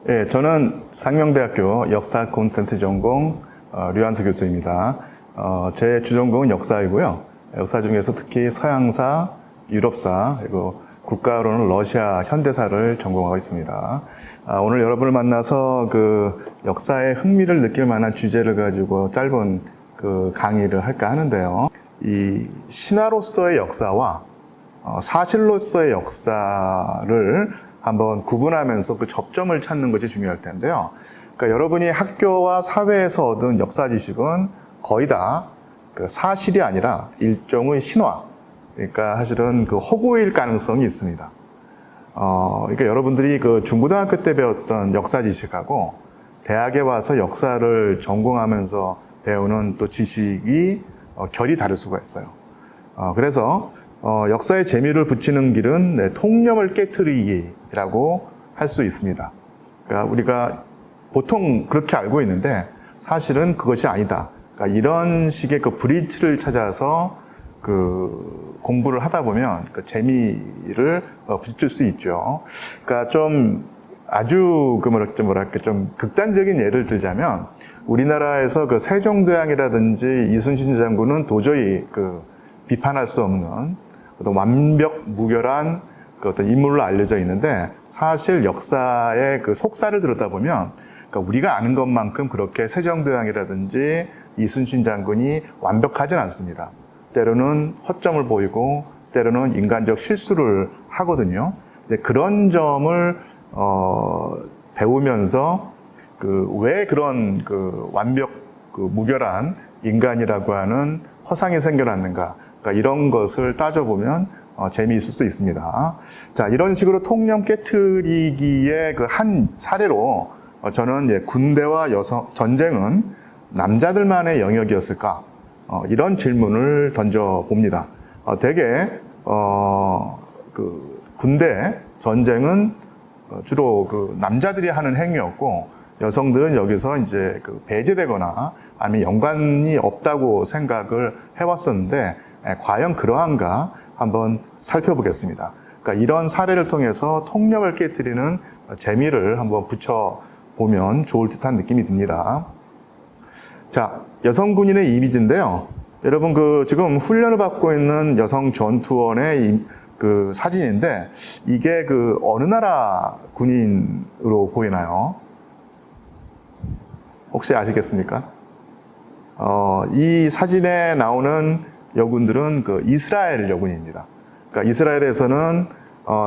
예, 저는 상명대학교 역사 콘텐츠 전공 류한수 교수입니다. 제 주전공은 역사이고요. 역사 중에서 특히 서양사, 유럽사, 그리고 국가로는 러시아 현대사를 전공하고 있습니다. 오늘 여러분을 만나서 그 역사에 흥미를 느낄 만한 주제를 가지고 짧은 그 강의를 할까 하는데요. 이 신화로서의 역사와 사실로서의 역사를 한번 구분하면서 그 접점을 찾는 것이 중요할 텐데요. 그러니까 여러분이 학교와 사회에서 얻은 역사 지식은 거의 다 그 사실이 아니라 일종의 신화, 그러니까 사실은 그 허구일 가능성이 있습니다. 그러니까 여러분들이 그 중고등학교 때 배웠던 역사 지식하고 대학에 와서 역사를 전공하면서 배우는 또 지식이 결이 다를 수가 있어요. 그래서 역사의 재미를 붙이는 길은 통념을 깨트리기라고 할 수 있습니다. 그러니까 우리가 보통 그렇게 알고 있는데 사실은 그것이 아니다. 그러니까 이런 식의 그 브릿지를 찾아서 그 공부를 하다 보면 그 재미를 붙일 수 있죠. 그러니까 좀 아주 좀 극단적인 예를 들자면 우리나라에서 그 세종대왕이라든지 이순신 장군은 도저히 그 비판할 수 없는 어떤 완벽무결한 그 어떤 인물로 알려져 있는데 사실 역사의 그 속사를 들여다보면 그러니까 우리가 아는 것만큼 그렇게 세종대왕이라든지 이순신 장군이 완벽하진 않습니다. 때로는 허점을 보이고 때로는 인간적 실수를 하거든요. 근데 그런 점을 배우면서 그 왜 그런 그 완벽 그 무결한 인간이라고 하는 허상이 생겨났는가? 그러니까 이런 것을 따져보면 재미있을 수 있습니다. 자, 이런 식으로 통념 깨트리기의 그 한 사례로 저는 군대와 전쟁은 남자들만의 영역이었을까? 이런 질문을 던져 봅니다. 대개 그 군대 전쟁은 주로 그 남자들이 하는 행위였고 여성들은 여기서 이제 그 배제되거나 아니면 연관이 없다고 생각을 해왔었는데 과연 그러한가 한번 살펴보겠습니다. 그러니까 이런 사례를 통해서 통념을 깨트리는 재미를 한번 붙여보면 좋을 듯한 느낌이 듭니다. 자, 여성 군인의 이미지인데요. 여러분 그 지금 훈련을 받고 있는 여성 전투원의 그 사진인데 이게 그 어느 나라 군인으로 보이나요? 혹시 아시겠습니까? 이 사진에 나오는 여군들은 그 이스라엘 여군입니다. 그러니까 이스라엘에서는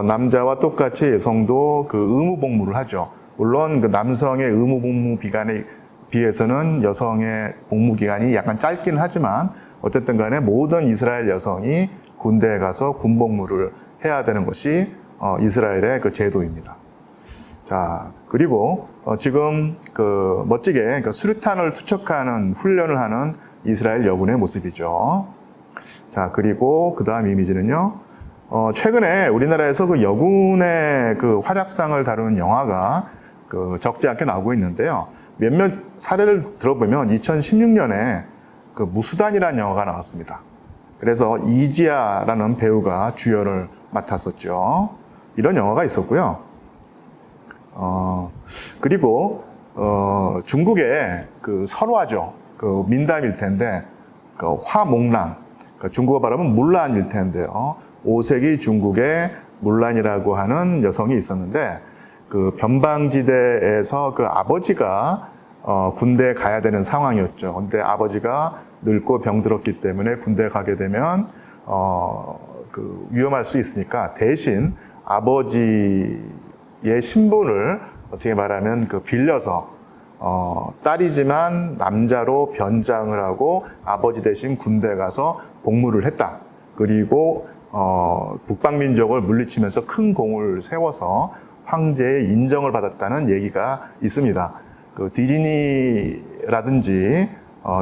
남자와 똑같이 여성도 그 의무 복무를 하죠. 물론 그 남성의 의무 복무 기간에 비해서는 여성의 복무 기간이 약간 짧긴 하지만 어쨌든 간에 모든 이스라엘 여성이 군대에 가서 군 복무를 해야 되는 것이 이스라엘의 그 제도입니다. 자, 그리고 지금 그 멋지게 그 수류탄을 투척하는 훈련을 하는 이스라엘 여군의 모습이죠. 자, 그리고 그 다음 이미지는요. 최근에 우리나라에서 그 여군의 그 활약상을 다루는 영화가 그 적지 않게 나오고 있는데요. 몇몇 사례를 들어보면 2016년에 그 무수단이라는 영화가 나왔습니다. 그래서 이지아라는 배우가 주연을 맡았었죠. 이런 영화가 있었고요. 그리고 중국의 그 설화죠. 그 민담일 텐데 그 화몽란, 그러니까 중국어 발음은 물란일 텐데요. 5세기 중국의 물란이라고 하는 여성이 있었는데 그 변방지대에서 그 아버지가 군대에 가야 되는 상황이었죠. 근데 아버지가 늙고 병들었기 때문에 군대에 가게 되면 그 위험할 수 있으니까 대신 아버지의 신분을 어떻게 말하면 그 빌려서 딸이지만 남자로 변장을 하고 아버지 대신 군대에 가서 복무를 했다. 그리고 북방민족을 물리치면서 큰 공을 세워서 황제의 인정을 받았다는 얘기가 있습니다. 그 디즈니라든지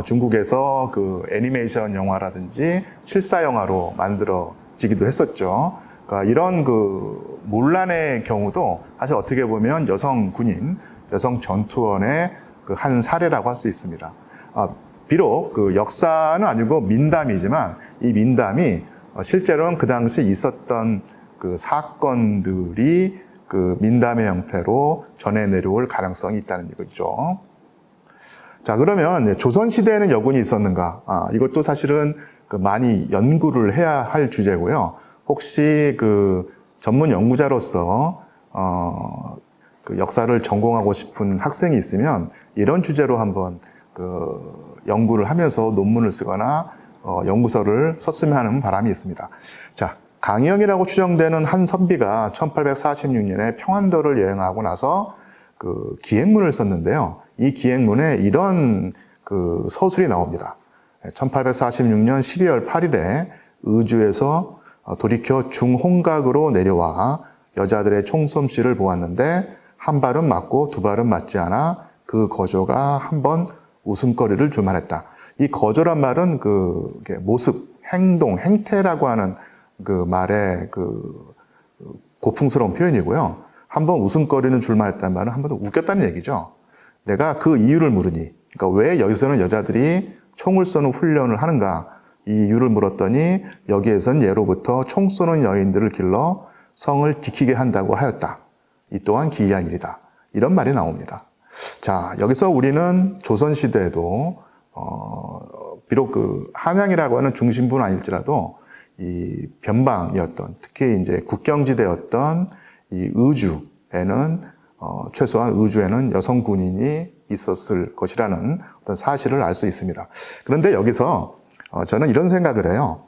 중국에서 그 애니메이션 영화라든지 실사 영화로 만들어지기도 했었죠. 그러니까 이런 그 문란의 경우도 사실 어떻게 보면 여성 군인, 여성 전투원의 그 한 사례라고 할 수 있습니다. 비록 그 역사는 아니고 민담이지만 이 민담이 실제로는 그 당시 있었던 그 사건들이 그 민담의 형태로 전해 내려올 가능성이 있다는 얘기죠. 자, 그러면 조선시대에는 여군이 있었는가? 이것도 사실은 그 많이 연구를 해야 할 주제고요. 혹시 그 전문 연구자로서, 그 역사를 전공하고 싶은 학생이 있으면 이런 주제로 한번 그 연구를 하면서 논문을 쓰거나 연구서를 썼으면 하는 바람이 있습니다. 자, 강희영이라고 추정되는 한 선비가 1846년에 평안도를 여행하고 나서 그 기행문을 썼는데요. 이 기행문에 이런 그 서술이 나옵니다. 1846년 12월 8일에 의주에서 돌이켜 중홍각으로 내려와 여자들의 총솜씨를 보았는데 한 발은 맞고 두 발은 맞지 않아 그 거조가 한 번 웃음거리를 줄만했다. 이 거조란 말은 그 모습, 행동, 행태라고 하는 그 말의 그 고풍스러운 표현이고요. 한번 웃음거리는 줄만했다는 말은 한 번 웃겼다는 얘기죠. 내가 그 이유를 물으니, 그러니까 왜 여기서는 여자들이 총을 쏘는 훈련을 하는가? 이 이유를 물었더니 여기에선 예로부터 총 쏘는 여인들을 길러 성을 지키게 한다고 하였다. 이 또한 기이한 일이다. 이런 말이 나옵니다. 자, 여기서 우리는 조선시대에도 비록 그 한양이라고 하는 중심부는 아닐지라도 이 변방이었던, 특히 이제 국경지대였던 이 의주에는 최소한 의주에는 여성 군인이 있었을 것이라는 어떤 사실을 알 수 있습니다. 그런데 여기서 저는 이런 생각을 해요.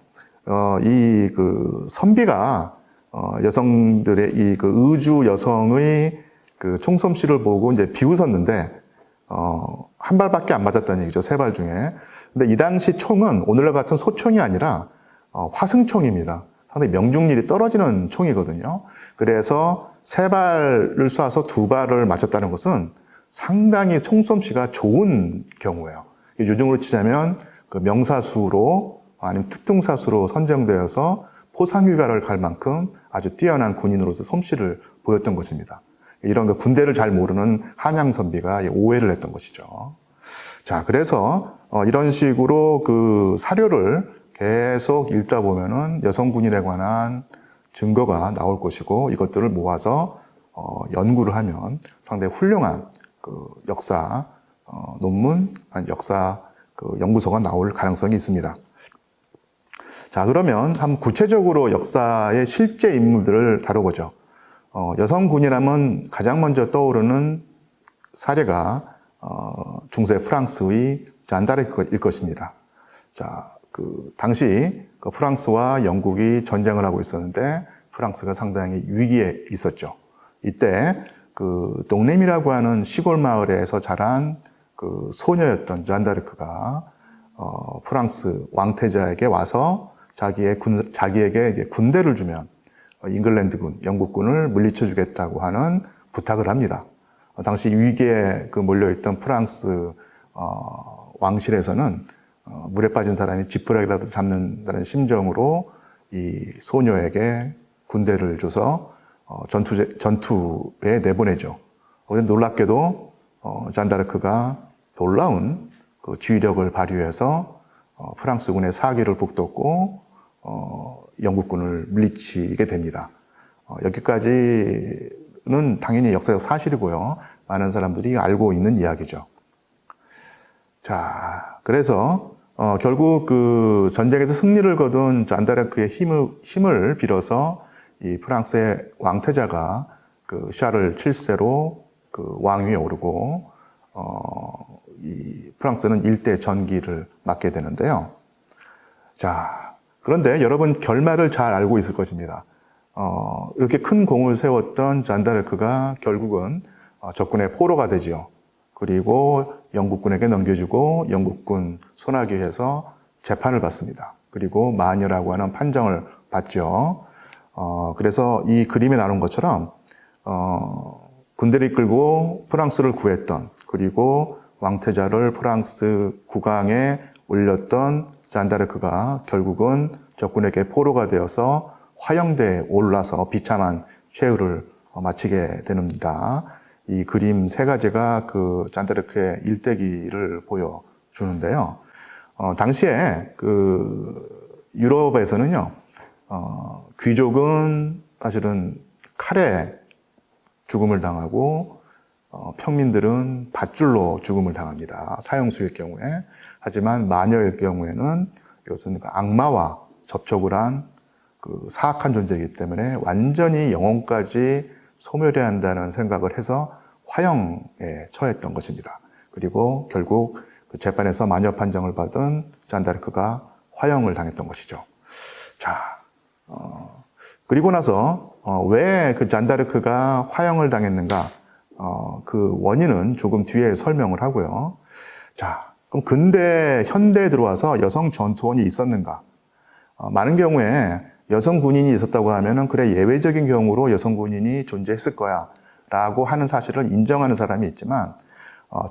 이 그 선비가 여성들의 이 그 의주 여성의 그 총솜씨를 보고 이제 비웃었는데 한 발밖에 안 맞았다는 얘기죠. 세 발 중에. 근데 이 당시 총은 오늘날 같은 소총이 아니라 화승총입니다. 상당히 명중률이 떨어지는 총이거든요. 그래서 세 발을 쏴서 두 발을 맞췄다는 것은 상당히 총솜씨가 좋은 경우예요. 요즘으로 치자면 그 명사수로 아니면 특등사수로 선정되어서 포상휴가를 갈 만큼 아주 뛰어난 군인으로서 솜씨를 보였던 것입니다. 이런 그 군대를 잘 모르는 한양 선비가 오해를 했던 것이죠. 자, 그래서 이런 식으로 그 사료를 계속 읽다 보면은 여성 군인에 관한 증거가 나올 것이고 이것들을 모아서 연구를 하면 상당히 훌륭한 그 역사 논문, 역사 그 연구소가 나올 가능성이 있습니다. 자, 그러면 한번 구체적으로 역사의 실제 인물들을 다뤄보죠. 여성 군인하면 가장 먼저 떠오르는 사례가 중세 프랑스의 잔다르크일 것입니다. 자, 그 당시 그 프랑스와 영국이 전쟁을 하고 있었는데 프랑스가 상당히 위기에 있었죠. 이때 그 동네미라고 하는 시골 마을에서 자란 그 소녀였던 잔다르크가 프랑스 왕태자에게 와서 자기에게 군대를 주면 잉글랜드군, 영국군을 물리쳐 주겠다고 하는 부탁을 합니다. 당시 위기에 그 몰려있던 프랑스 왕실에서는 물에 빠진 사람이 지푸라기라도 잡는다는 심정으로 이 소녀에게 군대를 줘서 전투에 내보내죠. 그런데 놀랍게도 잔다르크가 놀라운 그 지휘력을 발휘해서 프랑스군의 사기를 북돋고 영국군을 물리치게 됩니다. 여기까지는 당연히 역사적 사실이고요. 많은 사람들이 알고 있는 이야기죠. 자, 그래서 결국 그 전쟁에서 승리를 거둔 잔다르크의 힘을 빌어서 이 프랑스의 왕태자가 그 샤를 7세로 그 왕위에 오르고 이 프랑스는 일대 전기를 맡게 되는데요. 자, 그런데 여러분 결말을 잘 알고 있을 것입니다. 이렇게 큰 공을 세웠던 잔다르크가 결국은 적군의 포로가 되지요. 그리고 영국군에게 넘겨주고 영국군 손아귀 해서 재판을 받습니다. 그리고 마녀라고 하는 판정을 받죠. 그래서 이 그림에 나온 것처럼 군대를 이끌고 프랑스를 구했던 그리고 왕태자를 프랑스 국왕에 올렸던 잔다르크가 결국은 적군에게 포로가 되어서 화형대에 올라서 비참한 최후를 마치게 됩니다. 이 그림 세 가지가 그 잔다르크의 일대기를 보여주는데요. 당시에 그 유럽에서는요, 귀족은 사실은 칼에 죽음을 당하고 평민들은 밧줄로 죽음을 당합니다. 사형수일 경우에. 하지만 마녀일 경우에는 이것은 악마와 접촉을 한 그 사악한 존재이기 때문에 완전히 영혼까지 소멸해야 한다는 생각을 해서 화형에 처했던 것입니다. 그리고 결국 그 재판에서 마녀 판정을 받은 잔다르크가 화형을 당했던 것이죠. 자, 그리고 나서 왜 그 잔다르크가 화형을 당했는가? 그 원인은 조금 뒤에 설명을 하고요. 자, 그럼 현대에 들어와서 여성 전투원이 있었는가? 많은 경우에 여성 군인이 있었다고 하면은 그래 예외적인 경우로 여성 군인이 존재했을 거야 라고 하는 사실을 인정하는 사람이 있지만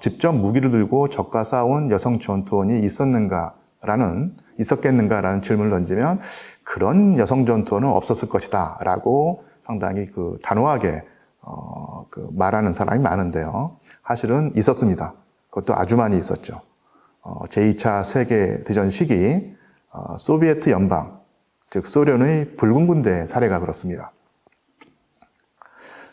직접 무기를 들고 적과 싸운 여성 전투원이 있었겠는가라는 질문을 던지면 그런 여성 전투원은 없었을 것이다 라고 상당히 그 단호하게 말하는 사람이 많은데요. 사실은 있었습니다. 그것도 아주 많이 있었죠. 제2차 세계대전 시기 소비에트 연방, 즉 소련의 붉은 군대 사례가 그렇습니다.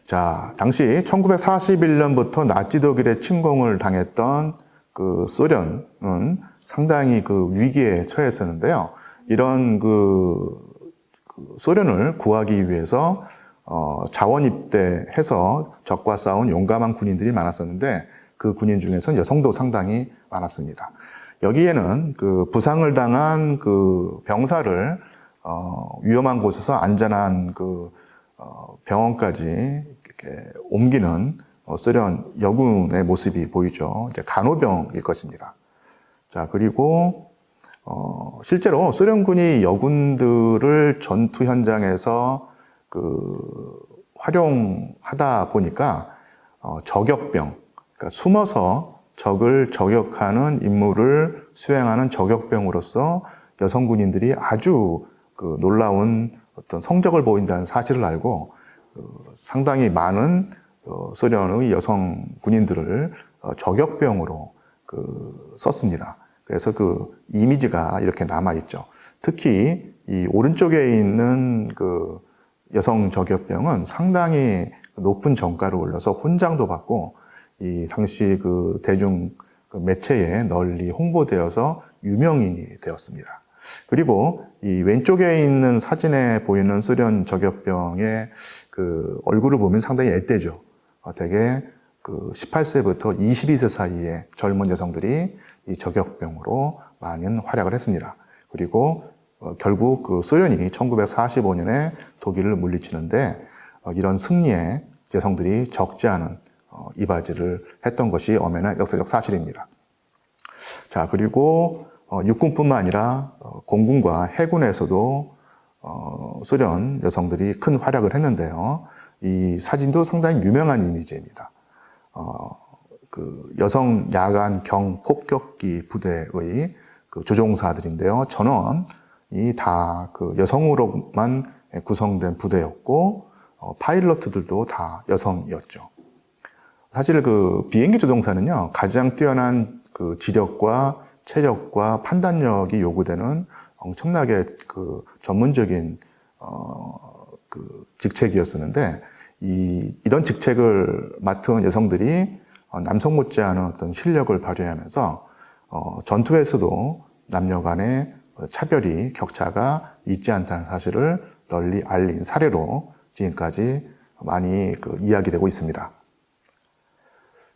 자, 당시 1941년부터 나치 독일의 침공을 당했던 그 소련은 상당히 그 위기에 처했었는데요. 이런 소련을 구하기 위해서 자원 입대해서 적과 싸운 용감한 군인들이 많았었는데 그 군인 중에서는 여성도 상당히 많았습니다. 여기에는 그 부상을 당한 그 병사를 위험한 곳에서 안전한 그 병원까지 이렇게 옮기는 소련 여군의 모습이 보이죠. 이제 간호병일 것입니다. 자, 그리고 실제로 소련군이 여군들을 전투 현장에서 활용하다 보니까 저격병, 그러니까 숨어서 적을 저격하는 임무를 수행하는 저격병으로서 여성 군인들이 아주 놀라운 어떤 성적을 보인다는 사실을 알고 상당히 많은 소련의 여성 군인들을 저격병으로 썼습니다. 그래서 그 이미지가 이렇게 남아있죠. 특히 이 오른쪽에 있는 그 여성 저격병은 상당히 높은 정가를 올려서 훈장도 받고 이 당시 그 대중 매체에 널리 홍보되어서 유명인이 되었습니다. 그리고 이 왼쪽에 있는 사진에 보이는 소련 저격병의 그 얼굴을 보면 상당히 앳되죠. 되게 그 18세부터 22세 사이의 젊은 여성들이 이 저격병으로 많은 활약을 했습니다. 그리고 결국 그 소련이 1945년에 독일을 물리치는데 이런 승리에 여성들이 적지 않은 이바지를 했던 것이 엄연한 역사적 사실입니다. 자, 그리고 육군뿐만 아니라 공군과 해군에서도 소련 여성들이 큰 활약을 했는데요. 이 사진도 상당히 유명한 이미지입니다. 그 여성 야간 경 폭격기 부대의 그 조종사들인데요. 전원이 다 그 여성으로만 구성된 부대였고 파일럿들도 다 여성이었죠. 사실 그 비행기 조종사는요, 가장 뛰어난 그 지력과 체력과 판단력이 요구되는 엄청나게 그 전문적인 그 직책이었었는데 이런 직책을 맡은 여성들이 남성 못지않은 어떤 실력을 발휘하면서 전투에서도 남녀 간의 차별이 격차가 있지 않다는 사실을 널리 알린 사례로 지금까지 많이 그 이야기되고 있습니다.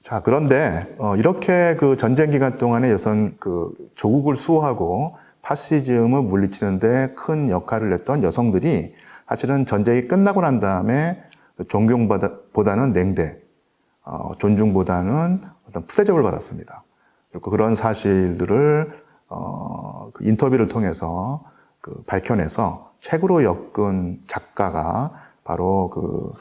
자, 그런데 이렇게 그 전쟁 기간 동안에 여성 그 조국을 수호하고 파시즘을 물리치는데 큰 역할을 했던 여성들이 사실은 전쟁이 끝나고 난 다음에 존경보다는 냉대, 존중보다는 어떤 푸대접을 받았습니다. 그리고 그런 사실들을 그 인터뷰를 통해서 그 밝혀내서 책으로 엮은 작가가 바로 그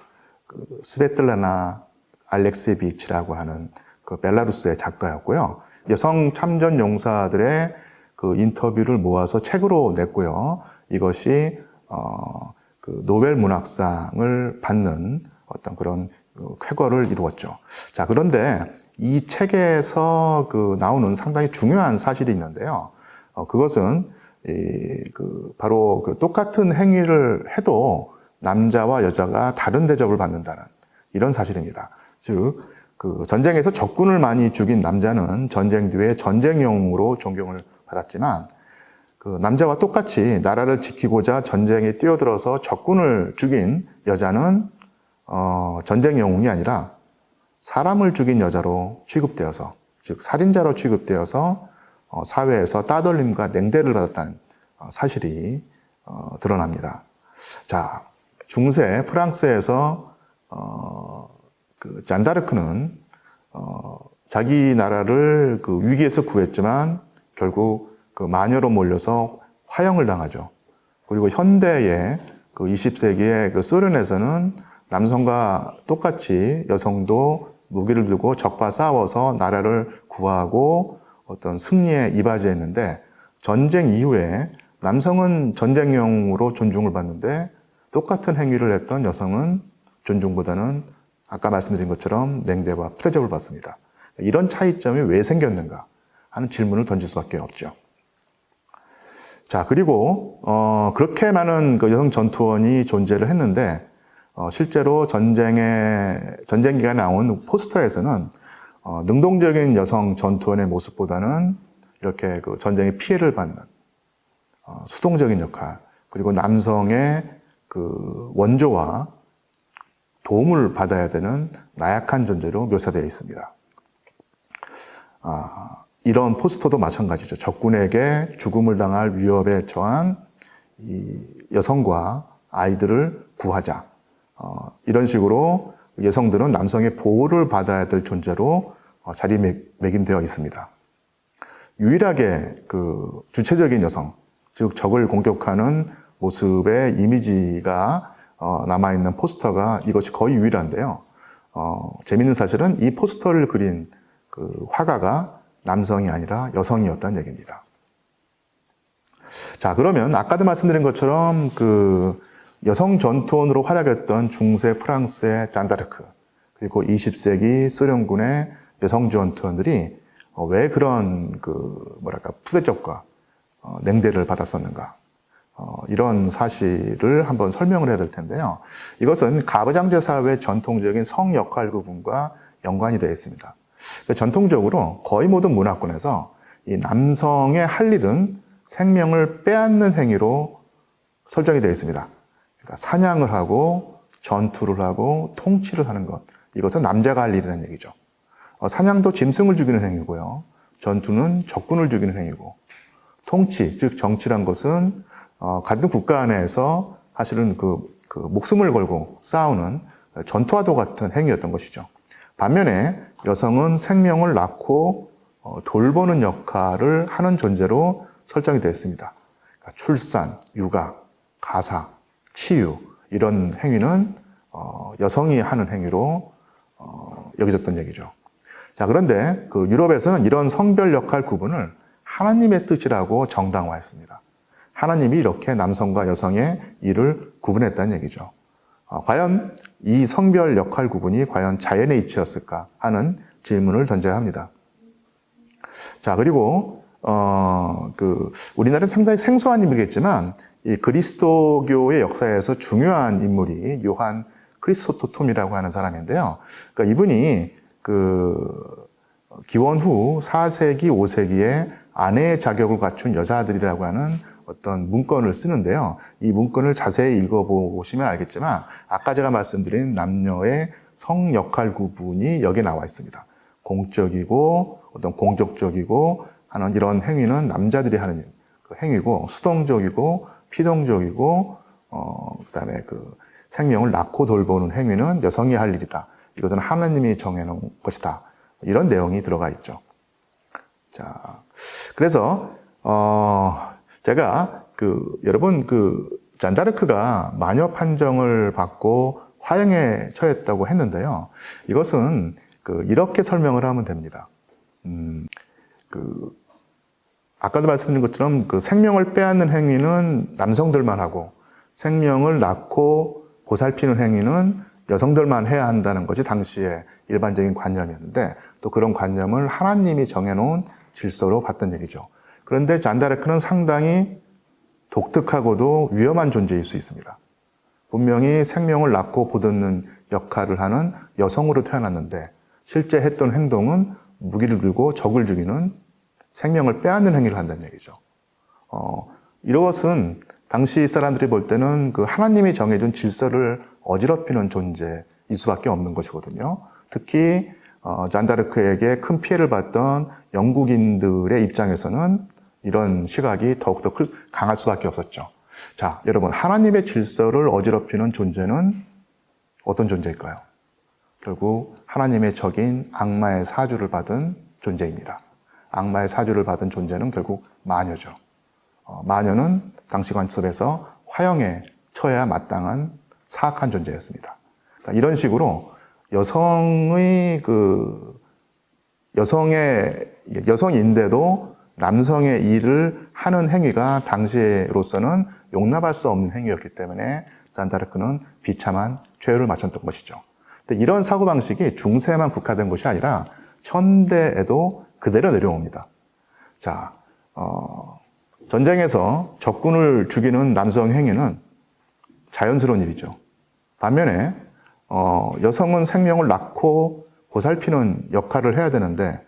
스베틀라나 알렉세비치라고 하는 그 벨라루스의 작가였고요. 여성 참전 용사들의 그 인터뷰를 모아서 책으로 냈고요. 이것이 그 노벨 문학상을 받는 어떤 그런 쾌거를 이루었죠. 자, 그런데 이 책에서 그 나오는 상당히 중요한 사실이 있는데요. 그것은 바로 그 똑같은 행위를 해도 남자와 여자가 다른 대접을 받는다는 이런 사실입니다. 즉, 그 전쟁에서 적군을 많이 죽인 남자는 전쟁 뒤에 전쟁용으로 존경을 받았지만 그 남자와 똑같이 나라를 지키고자 전쟁에 뛰어들어서 적군을 죽인 여자는 전쟁 영웅이 아니라 사람을 죽인 여자로 취급되어서, 즉 살인자로 취급되어서 사회에서 따돌림과 냉대를 받았다는 사실이 드러납니다. 자, 중세 프랑스에서 그 잔다르크는 자기 나라를 그 위기에서 구했지만 결국 그 마녀로 몰려서 화형을 당하죠. 그리고 현대의 그 20세기의 그 소련에서는 남성과 똑같이 여성도 무기를 들고 적과 싸워서 나라를 구하고 어떤 승리에 이바지했는데 전쟁 이후에 남성은 전쟁용으로 존중을 받는데 똑같은 행위를 했던 여성은 존중보다는 아까 말씀드린 것처럼 냉대와 푸대접을 받습니다. 이런 차이점이 왜 생겼는가 하는 질문을 던질 수밖에 없죠. 자, 그리고 그렇게 많은 그 여성 전투원이 존재를 했는데 실제로 전쟁 기간에 나온 포스터에서는 능동적인 여성 전투원의 모습보다는 이렇게 그 전쟁의 피해를 받는 수동적인 역할, 그리고 남성의 그 원조와 도움을 받아야 되는 나약한 존재로 묘사되어 있습니다. 이런 포스터도 마찬가지죠. 적군에게 죽음을 당할 위협에 처한 이 여성과 아이들을 구하자. 이런 식으로 여성들은 남성의 보호를 받아야 될 존재로 자리매김되어 있습니다. 유일하게 그 주체적인 여성, 즉 적을 공격하는 모습의 이미지가 남아있는 포스터가 이것이 거의 유일한데요. 재밌는 사실은 이 포스터를 그린 그 화가가 남성이 아니라 여성이었다는 얘기입니다. 자, 그러면 아까도 말씀드린 것처럼 그 여성 전투원으로 활약했던 중세 프랑스의 잔다르크, 그리고 20세기 소련군의 여성 전투원들이 왜 그런 그 푸대접과 냉대를 받았었는가? 이런 사실을 한번 설명을 해야 될 텐데요. 이것은 가부장제 사회의 전통적인 성 역할 구분과 연관이 되어 있습니다. 전통적으로 거의 모든 문화권에서 이 남성의 할 일은 생명을 빼앗는 행위로 설정이 되어 있습니다. 그러니까 사냥을 하고 전투를 하고 통치를 하는 것, 이것은 남자가 할 일이라는 얘기죠. 사냥도 짐승을 죽이는 행위고요. 전투는 적군을 죽이는 행위고, 통치, 즉 정치란 것은 같은 국가 안에서 사실은 그 목숨을 걸고 싸우는 전투와도 같은 행위였던 것이죠. 반면에 여성은 생명을 낳고 돌보는 역할을 하는 존재로 설정이 되었습니다. 그러니까 출산, 육아, 가사, 치유 이런 행위는 여성이 하는 행위로 여겨졌던 얘기죠. 자, 그런데 그 유럽에서는 이런 성별 역할 구분을 하나님의 뜻이라고 정당화했습니다. 하나님이 이렇게 남성과 여성의 일을 구분했다는 얘기죠. 과연 이 성별 역할 구분이 과연 자연의 이치였을까 하는 질문을 던져야 합니다. 자, 그리고 우리나라는 상당히 생소한 인물이겠지만 이 그리스도교의 역사에서 중요한 인물이 요한 크리소토톰이라고 하는 사람인데요. 그러니까 이분이 기원 후 4세기, 5세기에 아내의 자격을 갖춘 여자들이라고 하는 어떤 문건을 쓰는데요. 이 문건을 자세히 읽어보시면 알겠지만 아까 제가 말씀드린 남녀의 성 역할 구분이 여기에 나와 있습니다. 공적이고 어떤 공적적이고 하는 이런 행위는 남자들이 하는 그 행위고, 수동적이고 피동적이고 그다음에 그 생명을 낳고 돌보는 행위는 여성이 할 일이다. 이것은 하나님이 정해놓은 것이다. 이런 내용이 들어가 있죠. 자, 그래서 제가 여러분 잔다르크가 마녀 판정을 받고 화형에 처했다고 했는데요. 이것은 이렇게 설명을 하면 됩니다. 아까도 말씀드린 것처럼 생명을 빼앗는 행위는 남성들만 하고 생명을 낳고 보살피는 행위는 여성들만 해야 한다는 것이 당시의 일반적인 관념이었는데 또 그런 관념을 하나님이 정해놓은 질서로 봤던 얘기죠. 그런데 잔다르크는 상당히 독특하고도 위험한 존재일 수 있습니다. 분명히 생명을 낳고 보듬는 역할을 하는 여성으로 태어났는데 실제 했던 행동은 무기를 들고 적을 죽이는 생명을 빼앗는 행위를 한다는 얘기죠. 이것은 당시 사람들이 볼 때는 그 하나님이 정해준 질서를 어지럽히는 존재일 수밖에 없는 것이거든요. 특히 잔다르크에게 큰 피해를 봤던 영국인들의 입장에서는 이런 시각이 더욱더 강할 수밖에 없었죠. 자, 여러분, 하나님의 질서를 어지럽히는 존재는 어떤 존재일까요? 결국 하나님의 적인 악마의 사주를 받은 존재입니다. 악마의 사주를 받은 존재는 결국 마녀죠. 마녀는 당시 관습에서 화형에 처해야 마땅한 사악한 존재였습니다. 그러니까 이런 식으로 여성인데도 남성의 일을 하는 행위가 당시로서는 용납할 수 없는 행위였기 때문에 잔다르크는 비참한 죄를 맞췄던 것이죠. 근데 이런 사고방식이 중세에만 국한된 것이 아니라 현대에도 그대로 내려옵니다. 자, 전쟁에서 적군을 죽이는 남성 행위는 자연스러운 일이죠. 반면에 여성은 생명을 낳고 보살피는 역할을 해야 되는데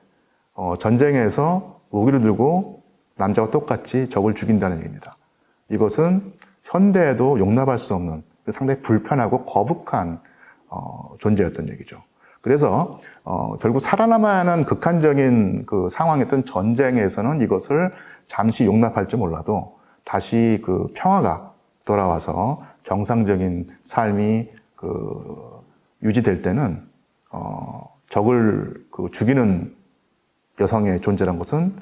전쟁에서 무기를 들고 남자와 똑같이 적을 죽인다는 얘기입니다. 이것은 현대에도 용납할 수 없는 상당히 불편하고 거북한 존재였던 얘기죠. 그래서 결국 살아남아야 하는 극한적인 그 상황이었던 전쟁에서는 이것을 잠시 용납할지 몰라도 다시 그 평화가 돌아와서 정상적인 삶이 유지될 때는 적을 죽이는 여성의 존재란 것은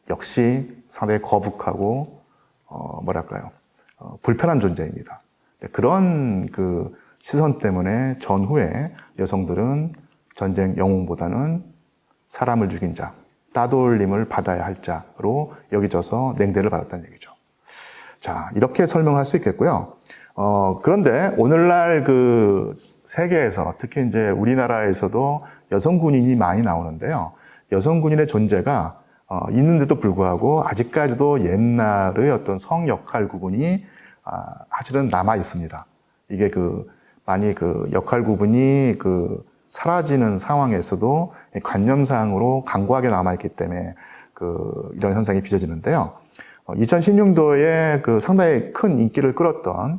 역시 상당히 거북하고 불편한 존재입니다. 그런 그 시선 때문에 전후에 여성들은 전쟁 영웅보다는 사람을 죽인 자, 따돌림을 받아야 할 자로 여겨져서 냉대를 받았다는 얘기죠. 자, 이렇게 설명할 수 있겠고요. 그런데 오늘날 그 세계에서 특히 이제 우리나라에서도 여성 군인이 많이 나오는데요. 여성 군인의 존재가 있는데도 불구하고 아직까지도 옛날의 어떤 성 역할 구분이 사실은 남아 있습니다. 이게 많이 역할 구분이 사라지는 상황에서도 관념상으로 강고하게 남아있기 때문에 이런 현상이 빚어지는데요. 2016년도에 상당히 큰 인기를 끌었던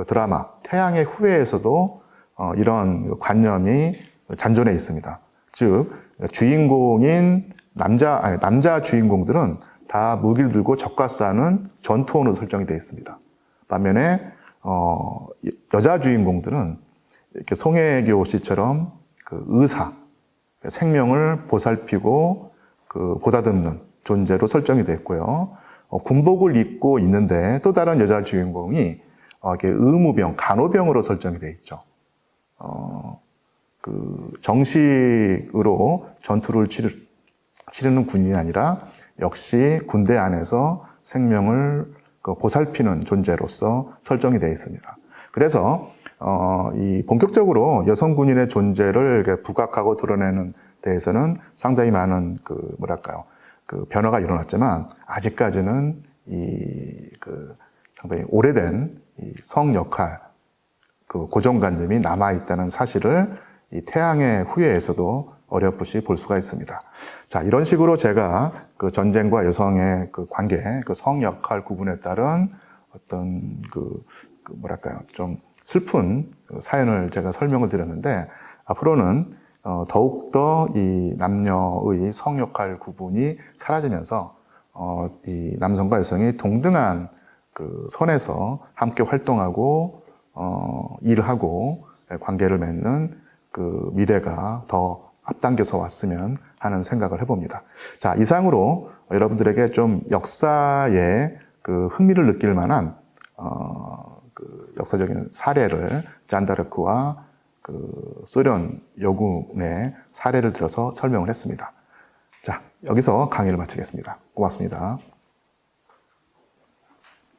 드라마 태양의 후예에서도 이런 관념이 잔존해 있습니다. 즉 주인공인 남자 주인공들은 다 무기를 들고 적과 싸우는 전투원으로 설정이 되어 있습니다. 반면에 여자 주인공들은 이렇게 송혜교 씨처럼 의사, 생명을 보살피고 보다듬는 존재로 설정이 됐고요. 군복을 입고 있는데 또 다른 여자 주인공이 이렇게 의무병, 간호병으로 설정이 되어 있죠. 정식으로 전투를 치르는 군인이 아니라 역시 군대 안에서 생명을 보살피는 존재로서 설정이 되어 있습니다. 그래서 본격적으로 여성 군인의 존재를 부각하고 드러내는 데에서는 상당히 많은 변화가 일어났지만 아직까지는 상당히 오래된 성 역할 고정관념이 남아 있다는 사실을 이 태양의 후예에서도 어렴풋이 볼 수가 있습니다. 자, 이런 식으로 제가 전쟁과 여성의 관계, 성 역할 구분에 따른 어떤 좀 슬픈 사연을 제가 설명을 드렸는데 앞으로는 더욱더 이 남녀의 성 역할 구분이 사라지면서 이 남성과 여성이 동등한 선에서 함께 활동하고 일을 하고 관계를 맺는 미래가 더 앞당겨서 왔으면 하는 생각을 해봅니다. 자, 이상으로 여러분들에게 좀 역사에 흥미를 느낄 만한 역사적인 사례를 잔다르크와 소련 여군의 사례를 들어서 설명을 했습니다. 자, 여기서 강의를 마치겠습니다. 고맙습니다.